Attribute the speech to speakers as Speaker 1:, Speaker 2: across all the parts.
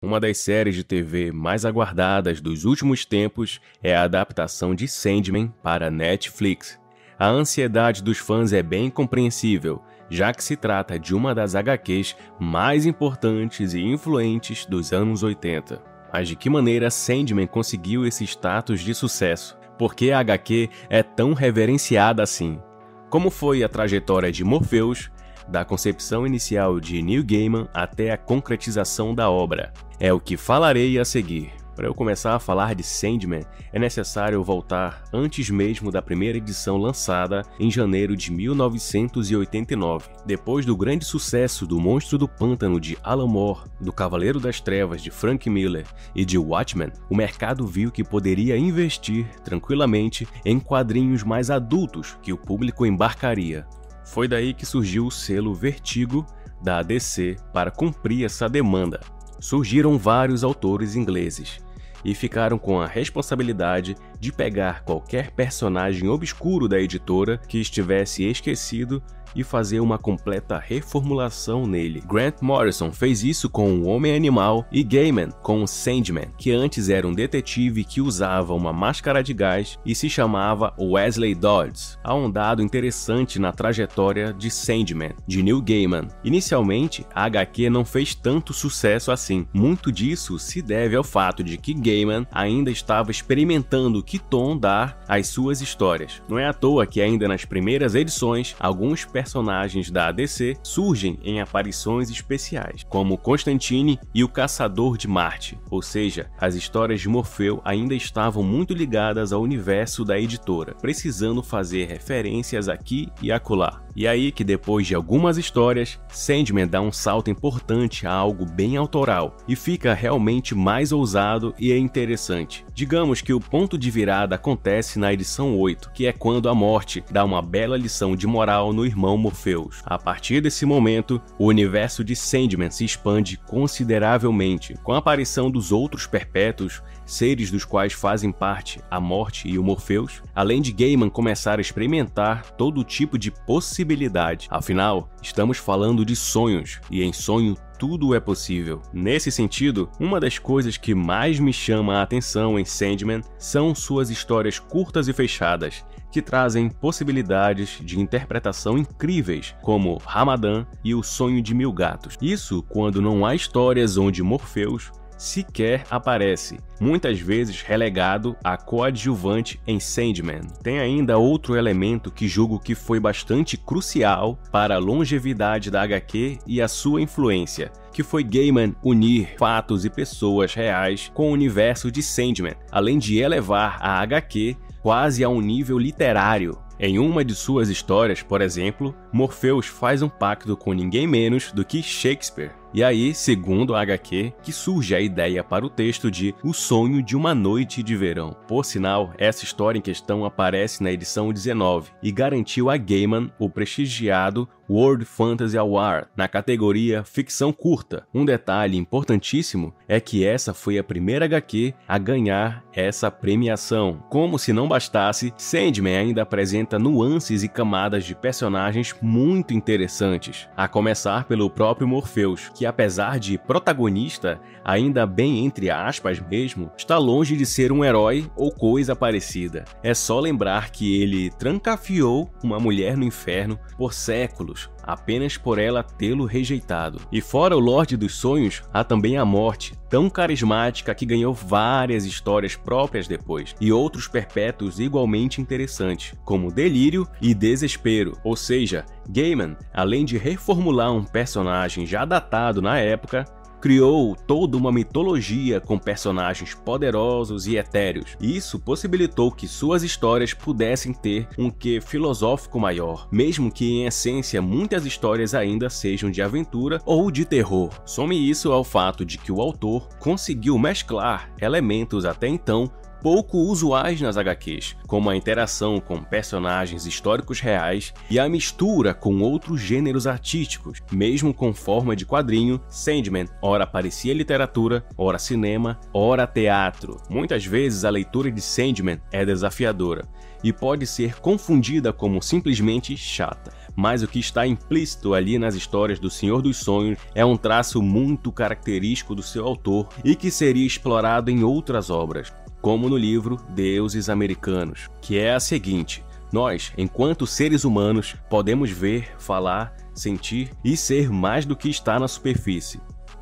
Speaker 1: Uma das séries de TV mais aguardadas dos últimos tempos é a adaptação de Sandman para Netflix. A ansiedade dos fãs é bem compreensível, já que se trata de uma das HQs mais importantes e influentes dos anos 80. Mas de que maneira Sandman conseguiu esse status de sucesso? Por que a HQ é tão reverenciada assim? Como foi a trajetória de Morpheus, da concepção inicial de Neil Gaiman até a concretização da obra? É o que falarei a seguir. Para eu começar a falar de Sandman, é necessário voltar antes mesmo da primeira edição lançada em janeiro de 1989. Depois do grande sucesso do Monstro do Pântano de Alan Moore, do Cavaleiro das Trevas de Frank Miller e de Watchmen, o mercado viu que poderia investir tranquilamente em quadrinhos mais adultos que o público embarcaria. Foi daí que surgiu o selo Vertigo da DC para cumprir essa demanda. Surgiram vários autores ingleses e ficaram com a responsabilidade de pegar qualquer personagem obscuro da editora que estivesse esquecido e fazer uma completa reformulação nele. Grant Morrison fez isso com o Homem-Animal e Gaiman com o Sandman, que antes era um detetive que usava uma máscara de gás e se chamava Wesley Dodds. Há um dado interessante na trajetória de Sandman, de Neil Gaiman. Inicialmente, a HQ não fez tanto sucesso assim. Muito disso se deve ao fato de que Gaiman ainda estava experimentando que tom dar às suas histórias. Não é à toa que ainda nas primeiras edições, alguns personagens da DC surgem em aparições especiais, como Constantine e o Caçador de Marte, ou seja, as histórias de Morfeu ainda estavam muito ligadas ao universo da editora, precisando fazer referências aqui e acolá. E aí que depois de algumas histórias, Sandman dá um salto importante a algo bem autoral e fica realmente mais ousado e interessante. Digamos que o ponto de virada acontece na edição 8, que é quando a morte dá uma bela lição de moral no irmão Morpheus. A partir desse momento, o universo de Sandman se expande consideravelmente, com a aparição dos outros perpétuos, seres dos quais fazem parte a morte e o Morpheus, além de Gaiman começar a experimentar todo tipo de possibilidade. Afinal, estamos falando de sonhos, e em sonho tudo é possível. Nesse sentido, uma das coisas que mais me chama a atenção em Sandman são suas histórias curtas e fechadas, que trazem possibilidades de interpretação incríveis, como Ramadã e O Sonho de Mil Gatos. Isso quando não há histórias onde Morpheus sequer aparece, muitas vezes relegado a coadjuvante em Sandman. Tem ainda outro elemento que julgo que foi bastante crucial para a longevidade da HQ e a sua influência, que foi Gaiman unir fatos e pessoas reais com o universo de Sandman, além de elevar a HQ quase a um nível literário. Em uma de suas histórias, por exemplo, Morpheus faz um pacto com ninguém menos do que Shakespeare. E aí, segundo a HQ, que surge a ideia para o texto de O Sonho de uma Noite de Verão. Por sinal, essa história em questão aparece na edição 19 e garantiu a Gaiman o prestigiado World Fantasy Award na categoria Ficção Curta. Um detalhe importantíssimo é que essa foi a primeira HQ a ganhar essa premiação. Como se não bastasse, Sandman ainda apresenta nuances e camadas de personagens muito interessantes, a começar pelo próprio Morpheus, que apesar de protagonista, ainda bem entre aspas mesmo, está longe de ser um herói ou coisa parecida. É só lembrar que ele trancafiou uma mulher no inferno por séculos, apenas por ela tê-lo rejeitado. E fora o Lorde dos Sonhos, há também a Morte, tão carismática que ganhou várias histórias próprias depois, e outros perpétuos igualmente interessantes, como Delírio e Desespero. Ou seja, Gaiman, além de reformular um personagem já datado na época, criou toda uma mitologia com personagens poderosos e etéreos. Isso possibilitou que suas histórias pudessem ter um quê filosófico maior, mesmo que em essência muitas histórias ainda sejam de aventura ou de terror. Some isso ao fato de que o autor conseguiu mesclar elementos até então pouco usuais nas HQs, como a interação com personagens históricos reais e a mistura com outros gêneros artísticos. Mesmo com forma de quadrinho, Sandman ora parecia literatura, ora cinema, ora teatro. Muitas vezes a leitura de Sandman é desafiadora e pode ser confundida como simplesmente chata. Mas o que está implícito ali nas histórias do Senhor dos Sonhos é um traço muito característico do seu autor e que seria explorado em outras obras, como no livro Deuses Americanos, que é a seguinte: nós, enquanto seres humanos, podemos ver, falar, sentir e ser mais do que está na superfície.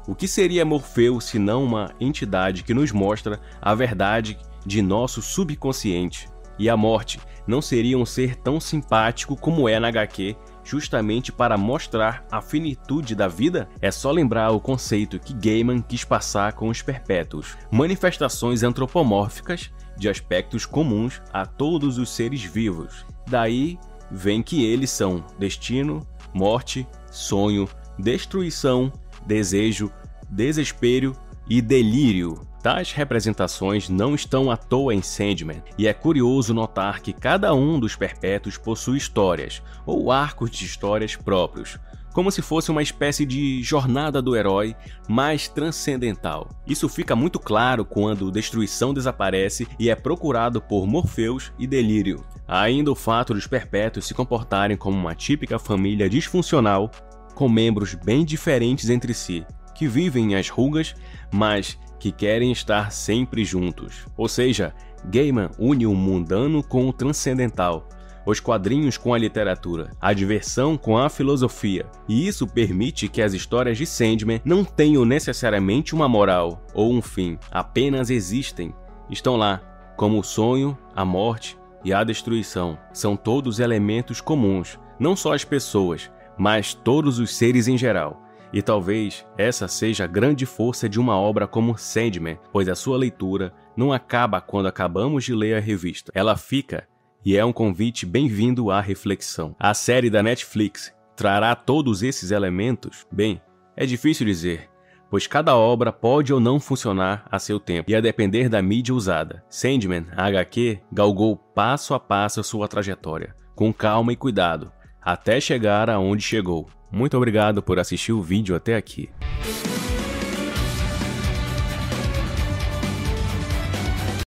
Speaker 1: O que seria Morfeu senão uma entidade que nos mostra a verdade de nosso subconsciente? E a morte não seria um ser tão simpático como é na HQ, justamente para mostrar a finitude da vida? É só lembrar o conceito que Gaiman quis passar com os Perpétuos: manifestações antropomórficas de aspectos comuns a todos os seres vivos. Daí vem que eles são destino, morte, sonho, destruição, desejo, desespero e delírio. Tais representações não estão à toa em Sandman, e é curioso notar que cada um dos Perpétuos possui histórias, ou arcos de histórias próprios, como se fosse uma espécie de jornada do herói mais transcendental. Isso fica muito claro quando Destruição desaparece e é procurado por Morpheus e Delírio. Há ainda o fato dos Perpétuos se comportarem como uma típica família disfuncional, com membros bem diferentes entre si, que vivem as rugas, mas que querem estar sempre juntos. Ou seja, Gaiman une o mundano com o transcendental, os quadrinhos com a literatura, a diversão com a filosofia, e isso permite que as histórias de Sandman não tenham necessariamente uma moral ou um fim, apenas existem. Estão lá, como o sonho, a morte e a destruição. São todos elementos comuns, não só as pessoas, mas todos os seres em geral. E talvez essa seja a grande força de uma obra como Sandman, pois a sua leitura não acaba quando acabamos de ler a revista. Ela fica, e é um convite bem-vindo à reflexão. A série da Netflix trará todos esses elementos? Bem, é difícil dizer, pois cada obra pode ou não funcionar a seu tempo, e a depender da mídia usada. Sandman, a HQ, galgou passo a passo sua trajetória, com calma e cuidado, até chegar aonde chegou. Muito obrigado por assistir o vídeo até aqui.